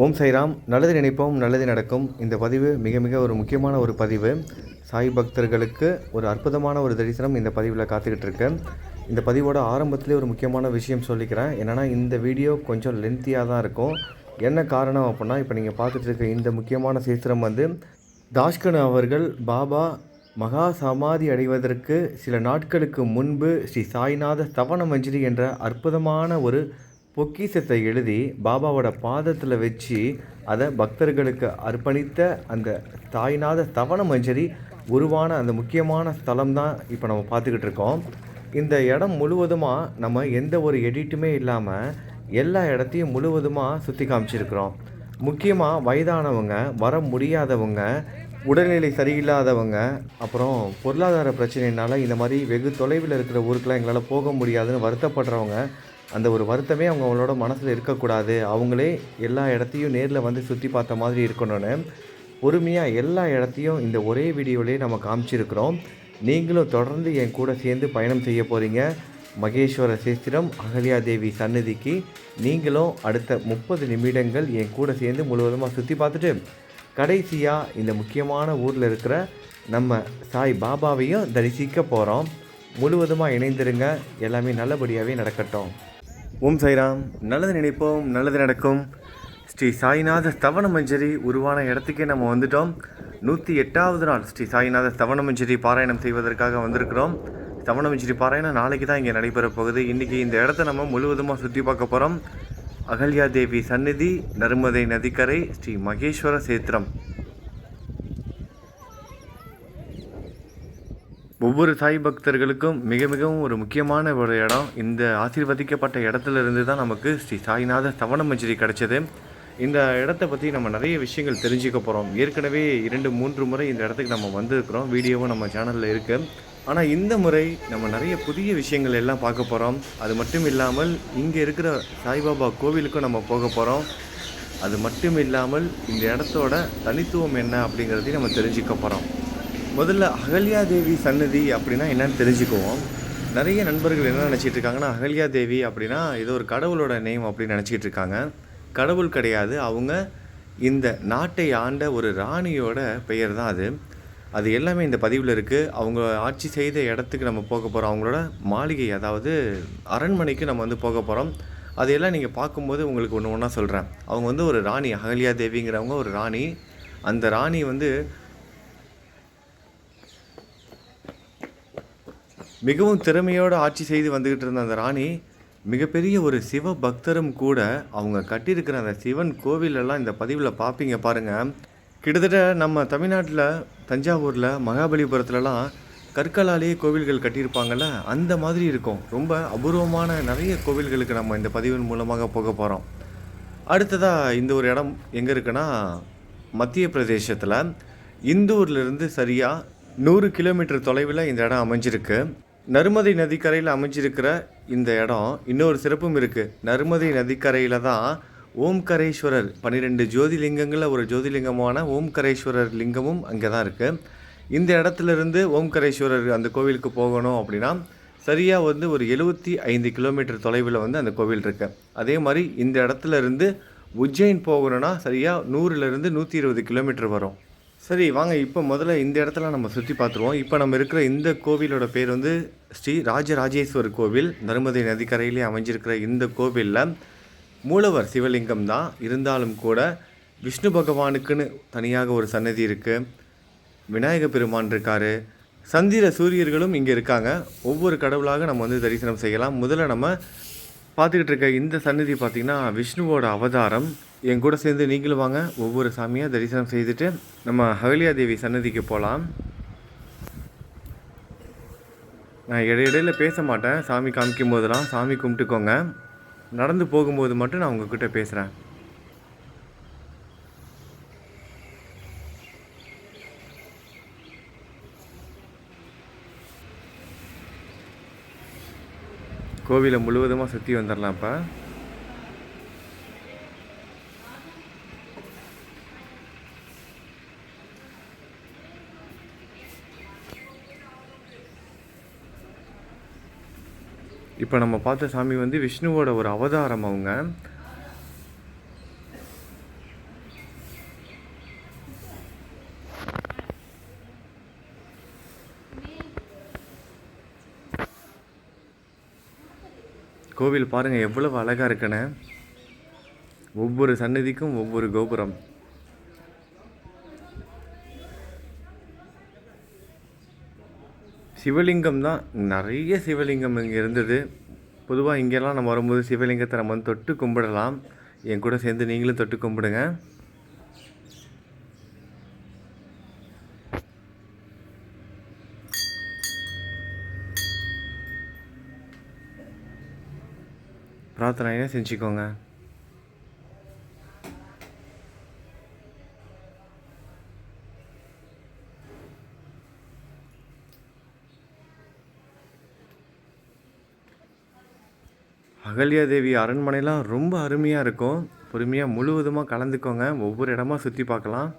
ஓம் சாய்ராம். நல்லது நினைப்போம், நல்லது நடக்கும். இந்த பதிவு மிக மிக ஒரு முக்கியமான ஒரு பதிவு. சாய் பக்தர்களுக்கு ஒரு அற்புதமான ஒரு தரிசனம் இந்த பதிவில் காத்துக்கிட்டு இருக்கு. இந்த பதிவோட ஆரம்பத்திலே ஒரு முக்கியமான விஷயம் சொல்லிக்கிறேன். என்னென்னா, இந்த வீடியோ கொஞ்சம் லென்த்தியாக தான் இருக்கும். என்ன காரணம் அப்படின்னா, இப்போ நீங்கள் பார்த்துட்டு இருக்க இந்த முக்கியமான சேத்திரம் தாஷ்கன் அவர்கள் பாபா மகா சமாதி அடைவதற்கு சில நாட்களுக்கு முன்பு ஸ்ரீ சாய்நாத ஸ்தவன மஞ்சரி என்ற அற்புதமான ஒரு பொக்கிஷத்தை எழுதி பாபாவோட பாதத்தில் வச்சு அதை பக்தர்களுக்கு அர்ப்பணித்த அந்த சாய்நாத ஸ்தவன மஞ்சரி உருவான அந்த முக்கியமான ஸ்தலம் தான் இப்போ நம்ம பார்த்துக்கிட்டு இருக்கோம். இந்த இடம் முழுவதுமாக நம்ம எந்த ஒரு எடிட்டுமே இல்லாமல் எல்லா இடத்தையும் முழுவதுமாக சுற்றி காமிச்சிருக்கிறோம். முக்கியமாக வயதானவங்க, வர முடியாதவங்க, உடல்நிலை சரியில்லாதவங்க, அப்புறம் பொருளாதார பிரச்சனையினால இந்த மாதிரி வெகு தொலைவில் இருக்கிற ஊருக்கெலாம் எங்களால் போக முடியாதுன்னு வருத்தப்படுறவங்க, அந்த ஒரு வருத்தமே அவங்களோட மனசில் இருக்கக்கூடாது, அவங்களே எல்லா இடத்தையும் நேரில் வந்து சுற்றி பார்த்த மாதிரி இருக்கணும்னு பொறுமையாக எல்லா இடத்தையும் இந்த ஒரே வீடியோவிலே நம்ம காமிச்சிருக்கிறோம். நீங்களும் தொடர்ந்து என் கூட சேர்ந்து பயணம் செய்ய போகிறீங்க. மகேஸ்வர சேஸ்திரம் அகல்யா தேவி சன்னதிக்கு நீங்களும் அடுத்த 30 நிமிடங்கள் என் கூட சேர்ந்து முழுவதுமாக சுற்றி பார்த்துட்டு கடைசியாக இந்த முக்கியமான ஊரில் இருக்கிற நம்ம சாய் பாபாவையும் தரிசிக்க போகிறோம். முழுவதுமாக இணைந்திருங்க. எல்லாமே நல்லபடியாகவே நடக்கட்டும். ஓம் சாய்ராம். நல்லது நினைப்போம், நல்லது நடக்கும். ஸ்ரீ சாய்நாத ஸ்தவன மஞ்சரி உருவான இடத்துக்கே நம்ம வந்துட்டோம். 108வது நாள் ஸ்ரீ சாய்நாத ஸ்தவன மஞ்சரி பாராயணம் செய்வதற்காக வந்திருக்கிறோம். ஸ்தவன மஞ்சரி பாராயணம் நாளைக்கு தான் இங்கே நடைபெற போகுது. இன்றைக்கி இந்த இடத்த நம்ம முழுவதுமாக சுற்றி பார்க்க போகிறோம். அகல்யா தேவி சந்நிதி, நர்மதை நதிக்கரை, ஸ்ரீ மகேஸ்வர சேத்திரம். ஒவ்வொரு சாய் பக்தர்களுக்கும் மிக மிகவும் ஒரு முக்கியமான ஒரு இடம். இந்த ஆசீர்வதிக்கப்பட்ட இடத்துல இருந்து தான் நமக்கு ஸ்ரீ சாய்நாத ஸ்தவன மஞ்சரி கிடச்சிது. இந்த இடத்த பற்றி நம்ம நிறைய விஷயங்கள் தெரிஞ்சுக்க போகிறோம். ஏற்கனவே 2-3 முறை இந்த இடத்துக்கு நம்ம வந்திருக்கிறோம். வீடியோவும் நம்ம சேனலில் இருக்குது. ஆனால் இந்த முறை நம்ம நிறைய புதிய விஷயங்கள் எல்லாம் பார்க்க போகிறோம். அது மட்டும் இல்லாமல் இங்கே இருக்கிற சாய்பாபா கோவிலுக்கும் நம்ம போக போகிறோம். அது மட்டும் இல்லாமல் இந்த இடத்தோட தனித்துவம் என்ன அப்படிங்கிறதையும் நம்ம தெரிஞ்சுக்க போகிறோம். முதல்ல அகல்யா தேவி சன்னதி அப்படின்னா என்னன்னு தெரிஞ்சுக்குவோம். நிறைய நண்பர்கள் என்ன நினச்சிட்டு இருக்காங்கன்னா, அகல்யா தேவி அப்படின்னா இது ஒரு கடவுளோட நேம் அப்படின்னு நினச்சிக்கிட்டு இருக்காங்க. கடவுள் கிடையாது. அவங்க இந்த நாட்டை ஆண்ட ஒரு ராணியோட பெயர் தான் அது. அது எல்லாமே இந்த பதிவில் இருக்குது. அவங்க ஆட்சி செய்த இடத்துக்கு நம்ம போக போகிறோம். அவங்களோட மாளிகை, அதாவது அரண்மனைக்கு நம்ம போக போகிறோம். அதையெல்லாம் நீங்கள் பார்க்கும்போது உங்களுக்கு ஒன்று ஒன்றா சொல்கிறேன். அவங்க ஒரு ராணி, அகல்யா தேவிங்கிறவங்க ஒரு ராணி. அந்த ராணி மிகவும் திறமையோடு ஆட்சி செய்து வந்துக்கிட்டு இருந்த அந்த ராணி மிகப்பெரிய ஒரு சிவ பக்தரும் கூட. அவங்க கட்டியிருக்கிற அந்த சிவன் கோவிலெல்லாம் இந்த பதிவில் பார்ப்பீங்க பாருங்கள். கிட்டத்தட்ட நம்ம தமிழ்நாட்டில் தஞ்சாவூரில் மகாபலிபுரத்துலலாம் கற்களாலேயே கோவில்கள் கட்டியிருப்பாங்கள்ல, அந்த மாதிரி இருக்கும். ரொம்ப அபூர்வமான நிறைய கோவில்களுக்கு நம்ம இந்த பதிவின் மூலமாக போக போகிறோம். அடுத்ததாக இந்த ஒரு இடம் எங்கே இருக்குன்னா, மத்திய பிரதேசத்தில் இந்தூர்லேருந்து சரியாக 100 கிலோமீட்டர் தொலைவில் இந்த இடம் அமைஞ்சிருக்கு. நர்மதை நதிக்கரையில் அமைஞ்சிருக்கிற இந்த இடம் இன்னொரு சிறப்பும் இருக்குது. நர்மதை நதிக்கரையில் தான் ஓம்கரேஸ்வரர் 12 ஜோதிலிங்கங்களில் ஒரு ஜோதிலிங்கமான ஓம்கரேஸ்வரர் லிங்கமும் அங்கே தான் இருக்குது. இந்த இடத்துலேருந்து ஓம்கரேஸ்வரர் அந்த கோவிலுக்கு போகணும் அப்படின்னா சரியாக ஒரு 75 கிலோமீட்டர் தொலைவில் அந்த கோவில் இருக்குது. அதே மாதிரி இந்த இடத்துலேருந்து உஜ்ஜைன் போகணுன்னா சரியாக 100லேருந்து 120 கிலோமீட்டர் வரும். சரி, வாங்க இப்போ முதல்ல இந்த இடத்துல நம்ம சுற்றி பார்த்துருவோம். இப்போ நம்ம இருக்கிற இந்த கோவிலோட பேர் ஸ்ரீ ராஜராஜேஸ்வர் கோவில். நர்மதை நதிக்கரையிலே அமைஞ்சிருக்கிற இந்த கோவிலில் மூலவர் சிவலிங்கம் தான். இருந்தாலும் கூட விஷ்ணு பகவானுக்குன்னு தனியாக ஒரு சன்னதி இருக்குது. விநாயக பெருமான் இருக்கார். சந்திர சூரியர்களும் இங்கே இருக்காங்க. ஒவ்வொரு கடவுளாக நம்ம தரிசனம் செய்யலாம். முதல்ல நம்ம பார்த்துக்கிட்டு இருக்க இந்த சன்னதி பார்த்திங்கன்னா விஷ்ணுவோட அவதாரம். என் கூட சேர்ந்து நீங்களும் வாங்க, ஒவ்வொரு சாமியாக தரிசனம் செய்துட்டு நம்ம அகல்யா தேவி சன்னதிக்கு போகலாம். நான் இடையிடையில் பேச மாட்டேன். சாமி காமிக்கும் போதெல்லாம் சாமி கும்பிட்டுக்கோங்க. நடந்து போகும்போது மட்டும் நான் உங்ககிட்ட பேசுகிறேன். கோவிலை முழுவதுமாக சுற்றி வந்துடலாம். இப்போ நம்ம பார்த்த சாமி விஷ்ணுவோட ஒரு அவதாரம். அவங்க கோவில் பாருங்கள் எவ்வளவு அழகாக இருக்குன்னு. ஒவ்வொரு சன்னதிக்கும் ஒவ்வொரு கோபுரம். சிவலிங்கம் தான், நிறைய சிவலிங்கம் இங்கே இருந்தது. பொதுவாக இங்கெல்லாம் நம்ம வரும்போது சிவலிங்கத்தை நம்ம வந்து தொட்டு கும்பிடலாம். என் கூட சேர்ந்து நீங்களும் தொட்டு கும்பிடுங்க. பிரார்த்தனையை செஞ்சுக்கோங்க. அகல்யாதேவி அரண்மனைலாம் ரொம்ப அருமையாக இருக்கும். பொறுமையாக முழுவதுமாக கலந்துக்கோங்க. ஒவ்வொரு இடமா சுற்றி பார்க்கலாம்.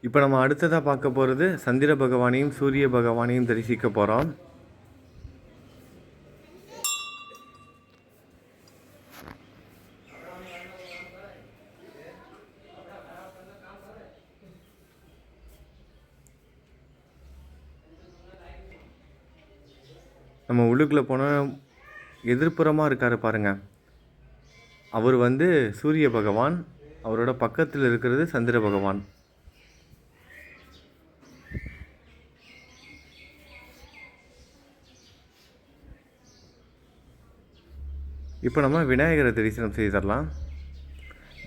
இப்போ நம்ம அடுத்ததாக பார்க்க போகிறது சந்திர பகவானையும் சூரிய பகவானையும் தரிசிக்க போகிறோம். நம்ம உள்ளுக்குள்ளே போனால் எதிர்ப்புறமாக இருக்கார் பாருங்கள், அவர் வந்து சூரிய பகவான். அவரோட பக்கத்தில் இருக்கிறது சந்திர பகவான். இப்போ நம்ம விநாயகரை தரிசனம் செய்திடலாம்.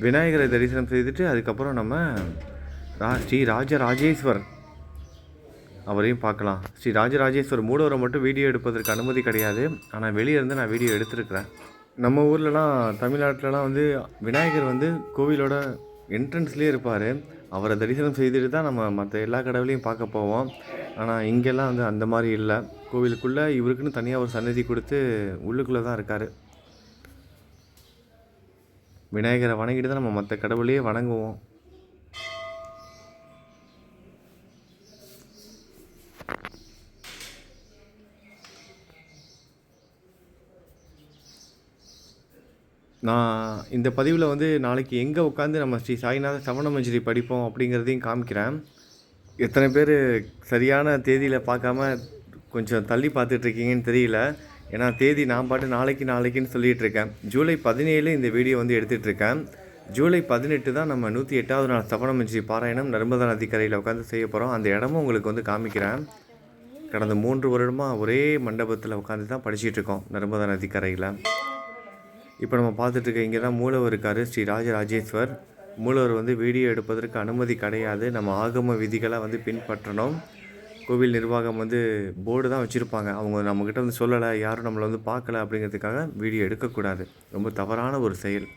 விநாயகரை தரிசனம் செய்துட்டு அதுக்கப்புறம் நம்ம ஸ்ரீ ராஜராஜேஸ்வர் அவரையும் பார்க்கலாம். ஸ்ரீ ராஜராஜேஸ்வர் மூலவரை மட்டும் வீடியோ எடுப்பதற்கு அனுமதி கிடையாது. ஆனால் வெளியே இருந்து நான் வீடியோ எடுத்துருக்கிறேன். நம்ம ஊர்லலாம் தமிழ்நாட்டிலலாம் வந்து விநாயகர் வந்து கோவிலோட என்ட்ரன்ஸ்லேயே இருப்பார். அவரை தரிசனம் செய்துட்டு தான் நம்ம மற்ற எல்லா கடவுளையும் பார்க்க போவோம். ஆனால் இங்கெல்லாம் வந்து அந்த மாதிரி இல்லை. கோவிலுக்குள்ளே இவருக்குன்னு தனியாக ஒரு சன்னதி கொடுத்து உள்ளுக்குள்ளே தான் இருக்கார். விநாயகரை வணங்கிட்டு தான் நம்ம மற்ற கடவுளையே வணங்குவோம். நான் இந்த பதிவில் வந்து நாளைக்கு எங்கே உட்காந்து நம்ம ஸ்ரீ சாய்நாத சவணமஞ்சரி படிப்போம் அப்படிங்கிறதையும் காமிக்கிறேன். எத்தனை பேர் சரியான தேதியில் பார்க்காம கொஞ்சம் தள்ளி பார்த்துட்ருக்கீங்கன்னு தெரியல. ஏன்னா தேதி நான் பாட்டு நாளைக்குன்னு சொல்லிகிட்டு இருக்கேன். ஜூலை 17 இந்த வீடியோ வந்து எடுத்துகிட்ருக்கேன். ஜூலை 18 தான் நம்ம 108வது நாள் சவணமஞ்சரி பாராயணம் நர்மதா நதி கரையில் உட்காந்து செய்ய போகிறோம். அந்த இடமும் உங்களுக்கு வந்து காமிக்கிறேன். கடந்த 3 வருடமாக ஒரே மண்டபத்தில் உட்காந்து தான் படிச்சுட்ருக்கோம் நர்மதா நதி கரையில். இப்போ நம்ம பார்த்துட்ருக்க இங்கே தான் மூலவர் இருக்கார், ஸ்ரீ ராஜராஜேஸ்வர். மூலவர் வந்து வீடியோ எடுப்பதற்கு அனுமதி கிடையாது. நம்ம ஆகம விதிகளை வந்து பின்பற்றணும். கோவில் நிர்வாகம் வந்து போர்டு தான் வச்சுருப்பாங்க. அவங்க நம்மக்கிட்ட வந்து சொல்லலை, யாரும் நம்மளை வந்து பார்க்கல அப்படிங்கிறதுக்காக வீடியோ எடுக்கக்கூடாது. ரொம்ப தவறான ஒரு செயல்.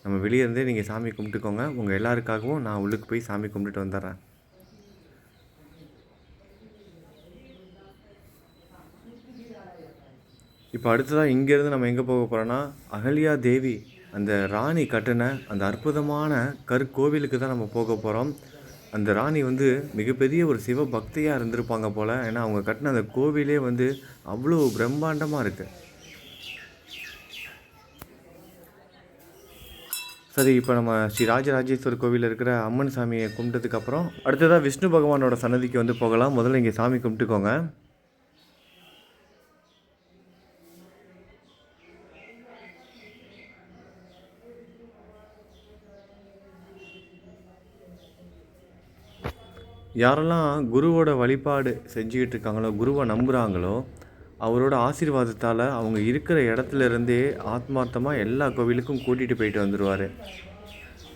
நம்ம வெளியே இருந்தே நீங்கள் சாமி கும்பிட்டுக்கோங்க. உங்கள் எல்லாருக்காகவும் நான் உள்ளுக்கு போய் சாமி கும்பிட்டுட்டு வந்துடுறேன். இப்போ அடுத்ததாக இங்கேருந்து நம்ம எங்கே போக போகிறோன்னா அகல்யா தேவி அந்த ராணி கட்டின அந்த அற்புதமான கற்கோவிலுக்கு தான் நம்ம போக போகிறோம். அந்த ராணி வந்து மிகப்பெரிய ஒரு சிவ பக்தியாக இருந்திருப்பாங்க போல். ஏன்னா அவங்க கட்டின அந்த கோவிலே வந்து அவ்வளோ பிரம்மாண்டமாக இருக்குது. சரி, இப்போ நம்ம ஸ்ரீ ராஜராஜேஸ்வர் கோவிலில் இருக்கிற அம்மன் சாமியை கும்பிட்டதுக்கப்புறம் அடுத்ததாக விஷ்ணு பகவானோட சன்னதிக்கு வந்து போகலாம். முதல்ல இங்கே சாமி கும்பிட்டுக்கோங்க. யாரெல்லாம் குருவோட வழிபாடு செஞ்சுக்கிட்டு இருக்காங்களோ, குருவை நம்புகிறாங்களோ, அவரோட ஆசீர்வாதத்தால் அவங்க இருக்கிற இடத்துல இருந்தே ஆத்மார்த்தமாக எல்லா கோவிலுக்கும் கூட்டிகிட்டு போயிட்டு வந்துடுவார்.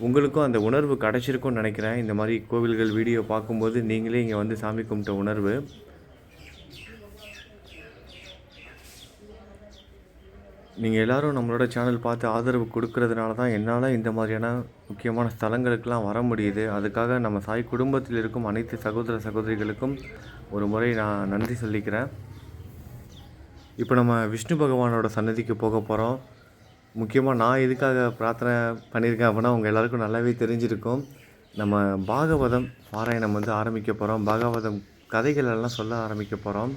உங்களுக்கும் அந்த உணர்வு கிடச்சிருக்கும்னு நினைக்கிறேன். இந்த மாதிரி கோவில்கள் வீடியோ பார்க்கும்போது நீங்களே இங்கே வந்து சாமி கும்பிட்ட உணர்வு. நீங்கள் எல்லோரும் நம்மளோட சேனல் பார்த்து ஆதரவு கொடுக்கறதுனால தான் என்னால் இந்த மாதிரியான முக்கியமான ஸ்தலங்களுக்கெல்லாம் வர முடியுது. அதுக்காக நம்ம சாய் குடும்பத்தில் இருக்கும் அனைத்து சகோதர சகோதரிகளுக்கும் ஒரு முறை நான் நன்றி சொல்லிக்கிறேன். இப்போ நம்ம விஷ்ணு பகவானோட சன்னதிக்கு போக போகிறோம். முக்கியமாக நான் எதுக்காக பிரார்த்தனை பண்ணியிருக்கேன் அப்படின்னா உங்கள் எல்லாருக்கும் நல்லாவே தெரிஞ்சிருக்கும். நம்ம பாகவதம் பாராயணம் வந்து ஆரம்பிக்க போகிறோம். பாகவதம் கதைகள் எல்லாம் சொல்ல ஆரம்பிக்க போகிறோம்.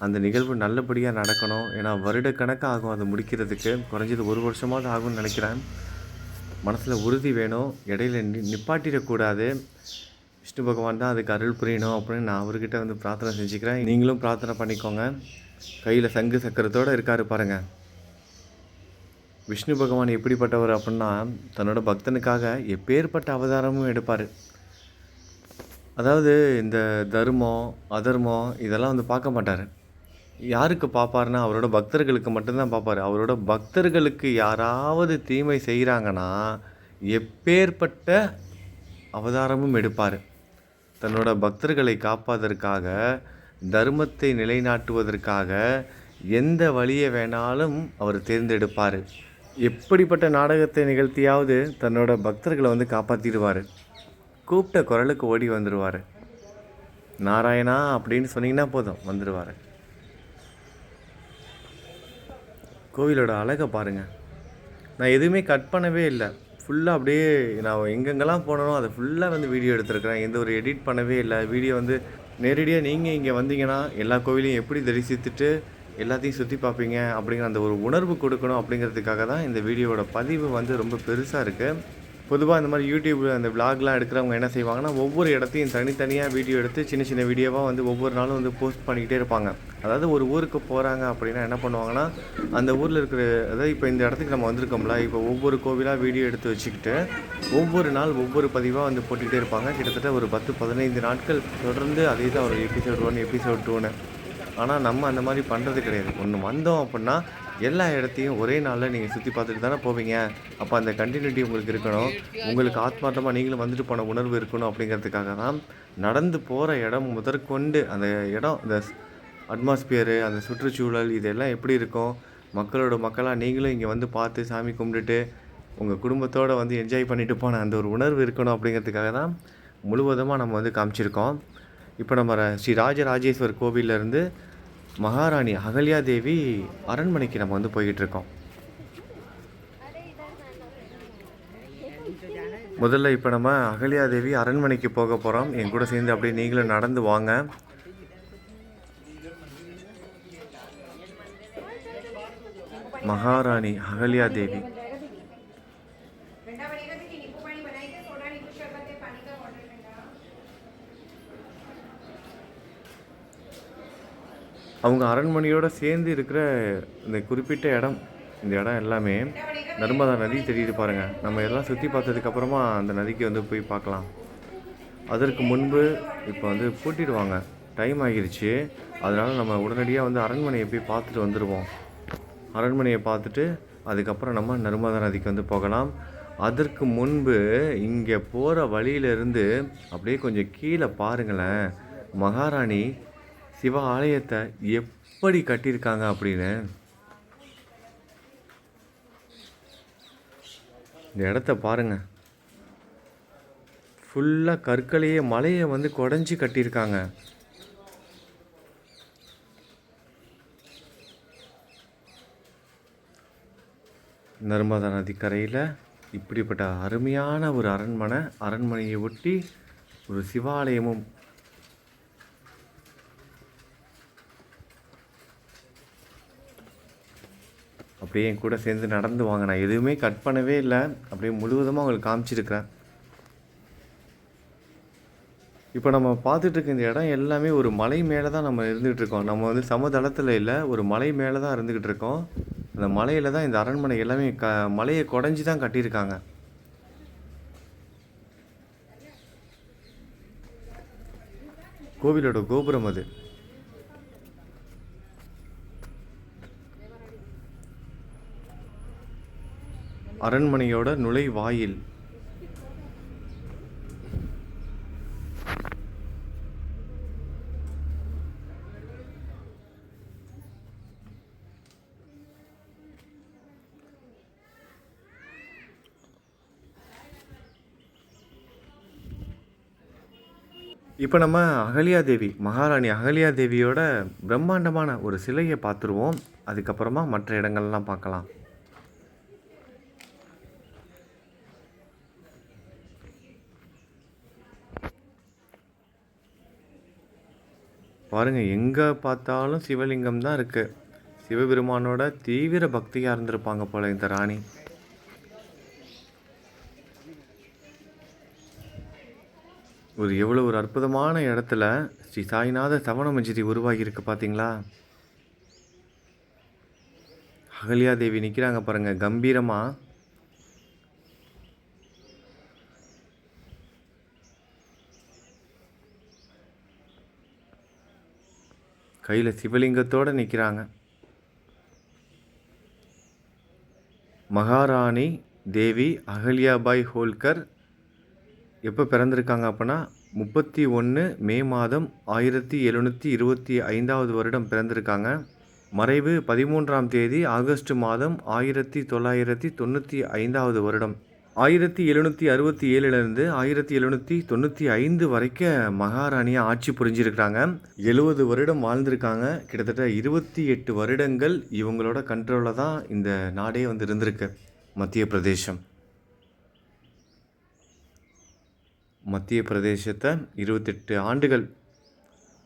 அந்த நிகழ்வு நல்லபடியாக நடக்கணும். ஏன்னா வருடக்கணக்காக ஆகும் அது முடிக்கிறதுக்கு. குறைஞ்சது 1 வருஷமாவது ஆகும்னு நினைக்கிறேன். மனசில் உறுதி வேணும். இடையில நிப்பாட்டிடக்கூடாது. விஷ்ணு பகவான் தான் அதுக்கு அருள் புரியணும் அப்படின்னு நான் அவர்கிட்ட வந்து பிரார்த்தனை செஞ்சுக்கிறேன். நீங்களும் பிரார்த்தனை பண்ணிக்கோங்க. கையில் சங்கு சக்கரத்தோடு இருக்கார் பாருங்கள். விஷ்ணு பகவான் எப்படிப்பட்டவர் அப்படின்னா தன்னோட பக்தனுக்காக எப்பேற்பட்ட அவதாரமும் எடுப்பார். அதாவது இந்த தர்மம் அதர்மம் இதெல்லாம் வந்து பார்க்க மாட்டார். யாருக்கு பார்ப்பார்னா அவரோட பக்தர்களுக்கு மட்டும்தான் பார்ப்பார். அவரோட பக்தர்களுக்கு யாராவது தீமை செய்கிறாங்கன்னா எப்பேற்பட்ட அவதாரமும் எடுப்பார். தன்னோட பக்தர்களை காப்பதற்காக தர்மத்தை நிலைநாட்டுவதற்காக எந்த வழியை வேணாலும் அவர் தேர்ந்தெடுப்பார். எப்படிப்பட்ட நாடகத்தை நிகழ்த்தியாவது தன்னோட பக்தர்களை வந்து காப்பாற்றிடுவார். கூப்பிட்ட குரலுக்கு ஓடி வந்துடுவார். நாராயணா அப்படின்னு சொன்னீங்கன்னா போதும் வந்துடுவார். கோவிலோட அழகை பாருங்கள். நான் எதுவுமே கட் பண்ணவே இல்லை. ஃபுல்லாக அப்படியே நான் எங்கெங்கெல்லாம் போனனோ அதை ஃபுல்லாக வந்து வீடியோ எடுத்துருக்கிறேன். எந்த ஒரு எடிட் பண்ணவே இல்லை. வீடியோ வந்து நேரடியாக நீங்கள் இங்கே வந்தீங்கன்னா எல்லா கோவிலையும் எப்படி தரிசித்துட்டு எல்லாத்தையும் சுற்றி பார்ப்பீங்க அப்படிங்கிற அந்த ஒரு உணர்வு கொடுக்கணும் அப்படிங்கிறதுக்காக தான் இந்த வீடியோவோட பதிவு வந்து ரொம்ப பெருசாக இருக்குது. பொதுவாக இந்த மாதிரி யூடியூப்பில் அந்த விளாக்லாம் எடுக்கிறவங்க என்ன செய்வாங்கன்னா ஒவ்வொரு இடத்தையும் தனித்தனியாக வீடியோ எடுத்து சின்ன சின்ன வீடியோவாக வந்து ஒவ்வொரு நாளும் வந்து போஸ்ட் பண்ணிக்கிட்டே இருப்பாங்க. அதாவது ஒரு ஊருக்கு போகிறாங்க அப்படின்னா என்ன பண்ணுவாங்கன்னா அந்த ஊரில் இருக்கிற அதாவது இப்போ இந்த இடத்துக்கு நம்ம வந்திருக்கோம்ல, இப்போ ஒவ்வொரு கோவிலாக வீடியோ எடுத்து வச்சுக்கிட்டு ஒவ்வொரு நாள் ஒவ்வொரு பதிவாக வந்து போட்டுக்கிட்டே இருப்பாங்க. கிட்டத்தட்ட ஒரு 10-15 நாட்கள் தொடர்ந்து அதே தான் ஒரு எபிசோட் 1 எபிசோட் 2ன்னு. ஆனால் நம்ம அந்த மாதிரி பண்ணுறது கிடையாது. ஒன்று வந்தோம் அப்படின்னா எல்லா இடத்தையும் ஒரே நாளில் நீங்கள் சுற்றி பார்த்துட்டு தானே போவீங்க. அப்போ அந்த கண்டினியூட்டி உங்களுக்கு இருக்கணும். உங்களுக்கு ஆத்மார்த்தமாக நீங்களும் வந்துட்டு போன உணர்வு இருக்கணும். அப்படிங்கிறதுக்காக தான் நடந்து போகிற இடம் முதற்கொண்டு அந்த இடம் இந்த அட்மாஸ்பியரு அந்த சுற்றுச்சூழல் இதெல்லாம் எப்படி இருக்கும், மக்களாக நீங்களும் இங்கே வந்து பார்த்து சாமி கும்பிட்டுட்டு உங்கள் குடும்பத்தோடு வந்து என்ஜாய் பண்ணிட்டு போன அந்த ஒரு உணர்வு இருக்கணும். அப்படிங்கிறதுக்காக தான் முழுவதுமாக நம்ம வந்து காமிச்சிருக்கோம். இப்போ நம்ம ஸ்ரீ ராஜராஜேஸ்வர் கோவிலேருந்து மகாராணி அகல்யா தேவி அரண்மனைக்கு நம்ம வந்து போய்கிட்டுருக்கோம். முதல்ல இப்போ நம்ம அகல்யா தேவி அரண்மனைக்கு போக போகிறோம். என் கூட சேர்ந்து அப்படியே நீங்களும் நடந்து வாங்க. மகாராணி அகல்யா தேவி அவங்க அரண்மனையோடு சேர்ந்து இருக்கிற இந்த குறிப்பிட்ட இடம், இந்த இடம் எல்லாமே நர்மதா நதி தெரியுது பாருங்கள். நம்ம எல்லாம் சுற்றி பார்த்ததுக்கப்புறமா அந்த நதிக்கு வந்து போய் பார்க்கலாம். அதற்கு முன்பு இப்போ வந்து பூட்டிடுவாங்க, டைம் ஆகிருச்சு. அதனால் நம்ம உடனடியாக வந்து அரண்மனையை போய் பார்த்துட்டு வந்துடுவோம். அரண்மனையை பார்த்துட்டு அதுக்கப்புறம் நம்ம நர்மதா நதிக்கு வந்து போகலாம். அதற்கு முன்பு இங்கே போகிற வழியிலேருந்து அப்படியே கொஞ்சம் கீழே பாருங்களேன், மகாராணி சிவ ஆலயத்தை எப்படி கட்டியிருக்காங்க அப்படின்னு. இந்த இடத்த பாருங்கள், ஃபுல்லாக கற்களையே மலையை வந்து குடஞ்சி கட்டியிருக்காங்க. நர்மதா நதிக்கரையில் இப்படிப்பட்ட அருமையான ஒரு அரண்மனையை ஒட்டி ஒரு சிவாலயமும். அப்படியே என் கூட சேர்ந்து நடந்து வாங்க. நான் எதுவுமே கட் பண்ணவே இல்லை, அப்படியே முழுவதுமாக உங்களுக்கு காமிச்சிருக்கிறேன். இப்போ நம்ம பார்த்துட்ருக்க இந்த இடம் எல்லாமே ஒரு மலை மேலே தான் நம்ம இருந்துகிட்ருக்கோம். நம்ம வந்து சமதளத்தில் இல்லை, ஒரு மலை மேலே தான் இருந்துக்கிட்டு இருக்கோம். அந்த மலையில் தான் இந்த அரண்மனை எல்லாமே மலையை குடஞ்சி தான் கட்டியிருக்காங்க. கோவிலோட கோபுரம் அது. அரண்மனையோட நுழைவாயில். இப்போ நம்ம அகல்யாதேவி மகாராணி அகல்யாதேவியோட பிரம்மாண்டமான ஒரு சிலையை பார்த்துருவோம். அதுக்கப்புறமா மற்ற இடங்கள்லாம் பார்க்கலாம். பாருங்கள், எங்கே பார்த்தாலும் சிவலிங்கம் தான் இருக்குது. சிவபெருமானோட தீவிர பக்தியாக இருந்திருப்பாங்க போல் இந்த ராணி. எவ்வளோ ஒரு அற்புதமான இடத்துல ஸ்ரீ சாய்நாத சவண மஞ்சரி உருவாகியிருக்கு பார்த்தீங்களா? அகல்யாதேவி நிற்கிறாங்க பாருங்கள் கம்பீரமாக. கையில் சிவலிங்கத்தோடு நிற்கிறாங்க. மகாராணி தேவி அகல்யாபாய் ஹோல்கர் எப்போ பிறந்திருக்காங்க அப்படின்னா 31 மே மாதம் 1725 வருடம் பிறந்திருக்காங்க. மறைவு 13ஆம் தேதி ஆகஸ்ட் மாதம் 1995 வருடம். 1767லேருந்து 1795 வரைக்கும் மகாராணியாக ஆட்சி புரிஞ்சிருக்கிறாங்க. 70 வருடம் வாழ்ந்திருக்காங்க. கிட்டத்தட்ட 28 வருடங்கள் இவங்களோட கண்ட்ரோலில் தான் இந்த நாடே வந்து இருந்திருக்கு. மத்திய பிரதேசத்தை 28 ஆண்டுகள்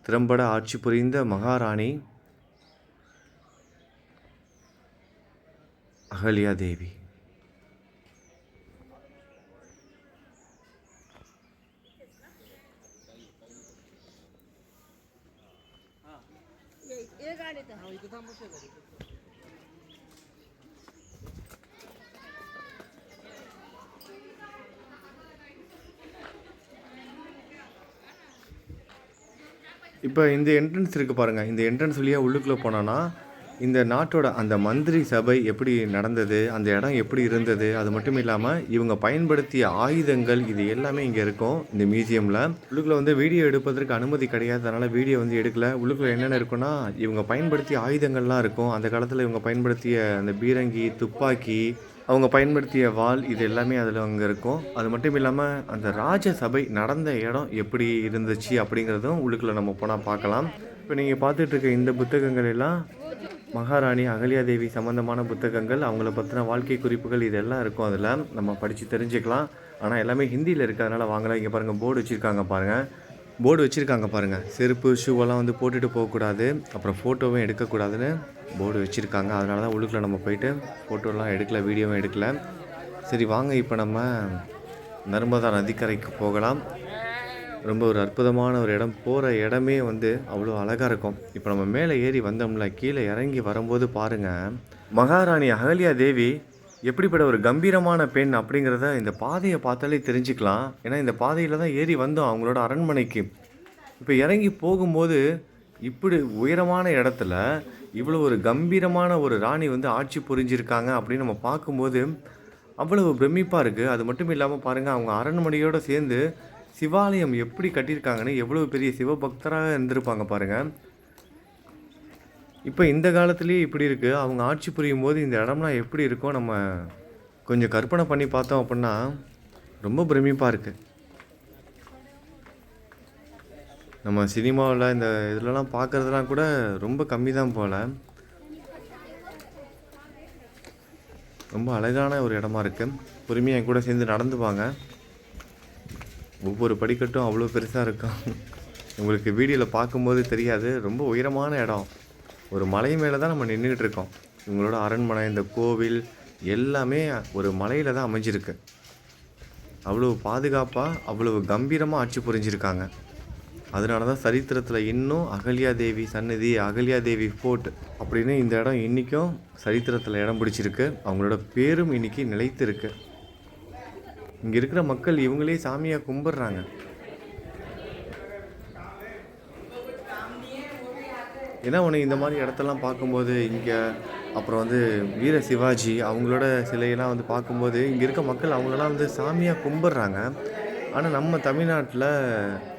திறம்பட ஆட்சி புரிந்த மகாராணி அகல்யாதேவி. இப்போ இந்த என்ட்ரன்ஸ் இருக்குது பாருங்கள். இந்த என்ட்ரன்ஸ் வழியாக உள்ளுக்குள்ளே போனோன்னா இந்த நாட்டோட அந்த மந்திரி சபை எப்படி நடந்தது, அந்த இடம் எப்படி இருந்தது, அது மட்டும் இல்லாமல் இவங்க பயன்படுத்திய ஆயுதங்கள் இது எல்லாமே இங்கே இருக்கும் இந்த மியூசியமில். உள்ளுக்குள்ளே வந்து வீடியோ எடுப்பதற்கு அனுமதி கிடையாது, அதனால் வீடியோ வந்து எடுக்கலை. உள்ளுக்குள்ளே என்னென்ன இருக்குன்னா இவங்க பயன்படுத்திய ஆயுதங்கள்லாம் இருக்கும். அந்த காலத்தில் இவங்க பயன்படுத்திய அந்த பீரங்கி, துப்பாக்கி, அவங்க பயன்படுத்திய வாள், இது எல்லாமே அதில் அங்கே இருக்கும். அது மட்டும் இல்லாமல் அந்த ராஜசபை நடந்த இடம் எப்படி இருந்துச்சு அப்படிங்கிறதும் உள்ளுக்குள்ளே நம்ம போனால் பார்க்கலாம். இப்போ நீங்கள் பார்த்துட்ருக்க இந்த புத்தகங்கள் எல்லாம் மகாராணி அகல்யாதேவி சம்மந்தமான புத்தகங்கள், அவங்கள பற்றின வாழ்க்கை குறிப்புகள் இதெல்லாம் இருக்கும். அதில் நம்ம படித்து தெரிஞ்சுக்கலாம். ஆனால் எல்லாமே ஹிந்தியில் இருக்கிறதுனால வாங்கலாம். இங்கே பாருங்கள் போர்டு வச்சுருக்காங்க பாருங்கள். செருப்பு ஷூவெல்லாம் வந்து போட்டுட்டு போகக்கூடாது, அப்புறம் ஃபோட்டோவும் எடுக்கக்கூடாதுன்னு போர்டு வச்சுருக்காங்க. அதனால தான் உள்ளுக்குள்ளே நம்ம போயிட்டு ஃபோட்டோலாம் எடுக்கலை, வீடியோவும் எடுக்கலை. சரி வாங்க, இப்போ நம்ம நர்மதா நதிக்கரைக்கு போகலாம். ரொம்ப ஒரு அற்புதமான ஒரு இடம். போகிற இடமே வந்து அவ்வளோ அழகாக இருக்கும். இப்போ நம்ம மேலே ஏறி வந்தோம்ல, கீழே இறங்கி வரும்போது பாருங்கள், மகாராணி அகல்யாதேவி எப்படிப்பட்ட ஒரு கம்பீரமான பெண் அப்படிங்கிறத இந்த பாதையை பார்த்தாலே தெரிஞ்சுக்கலாம். ஏன்னா இந்த பாதையில் தான் ஏறி வந்தோம் அவங்களோட அரண்மனைக்கு. இப்போ இறங்கி போகும்போது இப்படி உயரமான இடத்துல இவ்வளோ ஒரு கம்பீரமான ஒரு ராணி வந்து ஆட்சி புரிஞ்சிருக்காங்க அப்படின்னு நம்ம பார்க்கும்போது அவ்வளவு பிரமிப்பாக இருக்குது. அது மட்டும் இல்லாமல் பாருங்கள், அவங்க அரண்மனையோடு சேர்ந்து சிவாலயம் எப்படி கட்டியிருக்காங்கன்னு, எவ்வளோ பெரிய சிவபக்தராக இருந்திருப்பாங்க பாருங்கள். இப்போ இந்த காலத்துலேயே இப்படி இருக்குது. அவங்க ஆட்சி புரியும் போது இந்த இடம்லாம் எப்படி இருக்கும் நம்ம கொஞ்சம் கற்பனை பண்ணி பார்த்தோம் அப்படின்னா ரொம்ப பிரமிப்பாக இருக்குது. நம்ம சினிமாவில் இந்த இதிலலாம் பார்க்குறதுலாம் கூட ரொம்ப கம்மி தான் போல். ரொம்ப அழகான ஒரு இடமா இருக்குது. பொறுமையாக கூட சேர்ந்து நடந்து வாங்க. ஒவ்வொரு படிக்கட்டும் அவ்வளோ பெருசாக இருக்கும். உங்களுக்கு வீடியோவில் பார்க்கும்போது தெரியாது. ரொம்ப உயரமான இடம். ஒரு மலை மேலே தான் நம்ம நின்றுக்கிட்டு இருக்கோம். இவங்களோட அரண்மனை, இந்த கோவில் எல்லாமே ஒரு மலையில் தான் அமைஞ்சிருக்கு. அவ்வளோ பாதுகாப்பாக, அவ்வளவு கம்பீரமாக ஆட்சி புரிஞ்சிருக்காங்க. அதனால தான் சரித்திரத்தில் இன்னும் அகல்யாதேவி சன்னதி, அகல்யாதேவி ஃபோர்ட் அப்படின்னு இந்த இடம் இன்றைக்கும் சரித்திரத்தில் இடம் பிடிச்சிருக்கு. அவங்களோட பேரும் இன்றைக்கி நிலைத்து இருக்குது. இங்கே இருக்கிற மக்கள் இவங்களே சாமியாக கும்பிட்றாங்க. ஏன்னா ஒன்று இந்த மாதிரி இடத்தெல்லாம் பார்க்கும்போது இங்கே அப்புறம் வந்து வீர சிவாஜி அவங்களோட சிலையெல்லாம் வந்து பார்க்கும்போது இங்கே இருக்க மக்கள் அவங்களெல்லாம் வந்து சாமியாக கும்பிட்றாங்க. ஆனால் நம்ம தமிழ்நாட்டில்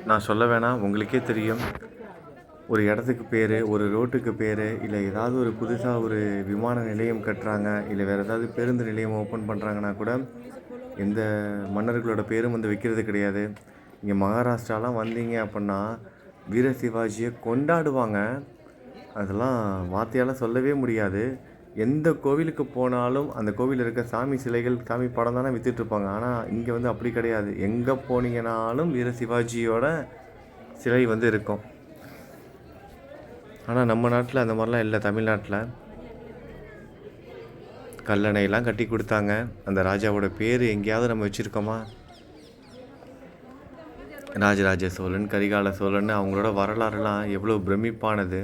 நான் சொல்ல வேணாம், உங்களுக்கே தெரியும், ஒரு இடத்துக்கு பேர், ஒரு ரோட்டுக்கு பேர், இல்லை ஏதாவது ஒரு புதுசாக ஒரு விமான நிலையம் கட்டுறாங்க, இல்லை வேறு ஏதாவது பேருந்து நிலையம் ஓப்பன் பண்ணுறாங்கன்னா கூட எந்த மன்னர்களோட பேரும் வந்து வைக்கிறது கிடையாது. இங்கே மகாராஷ்டிராலாம் வந்தீங்க அப்படின்னா வீர சிவாஜியை கொண்டாடுவாங்க. அதெல்லாம் வார்த்தையால் சொல்லவே முடியாது. எந்த கோவிலுக்கு போனாலும் அந்த கோவிலில் இருக்க சாமி சிலைகள், சாமி படம் தானே விற்றுட்ருப்பாங்க. ஆனால் இங்கே வந்து அப்படி கிடையாது. எங்கே போனீங்கனாலும் வீர சிவாஜியோட சிலை வந்து இருக்கும். ஆனால் நம்ம நாட்டில் அந்த மாதிரிலாம் இல்லை. தமிழ்நாட்டில் கல்லணையெல்லாம் கட்டி கொடுத்தாங்க. அந்த ராஜாவோட பேர் எங்கேயாவது நம்ம வச்சுருக்கோமா? ராஜராஜ சோழன், கரிகால சோழன், அவங்களோட வரலாறுலாம் எவ்வளோ பிரமிப்பானது.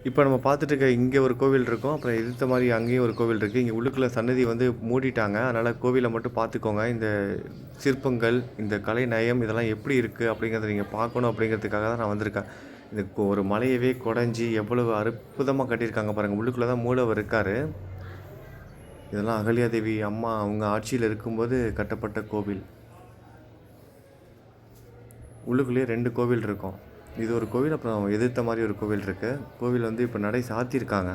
இப்போ நம்ம பார்த்துட்டு இருக்க இங்கே ஒரு கோவில் இருக்கும், அப்புறம் எதிர்த்த மாதிரி அங்கேயும் ஒரு கோவில் இருக்குது. இங்கே உள்ளுக்குள்ளே சன்னதி வந்து மூடிட்டாங்க, அதனால் கோவிலை மட்டும் பார்த்துக்கோங்க. இந்த சிற்பங்கள், இந்த கலை நயம் இதெல்லாம் எப்படி இருக்குது அப்படிங்கிறத நீங்கள் பார்க்கணும் அப்படிங்கிறதுக்காக தான் நான் வந்திருக்கேன். இந்த ஒரு மலையவே குடஞ்சி எவ்வளவு அற்புதமாக கட்டியிருக்காங்க பாருங்கள். உள்ளுக்குள்ளே தான் மூலவர் இருக்கார். இதெல்லாம் அகல்யாதேவி அம்மா அவங்க ஆட்சியில் இருக்கும்போது கட்டப்பட்ட கோவில். உள்ளுக்குள்ளேயே 2 கோவில் இருக்கும். இது ஒரு கோவில், அப்புறம் எதிர்த்த மாதிரி ஒரு கோவில் இருக்குது. கோவில் வந்து இப்போ நடை சாத்தியிருக்காங்க.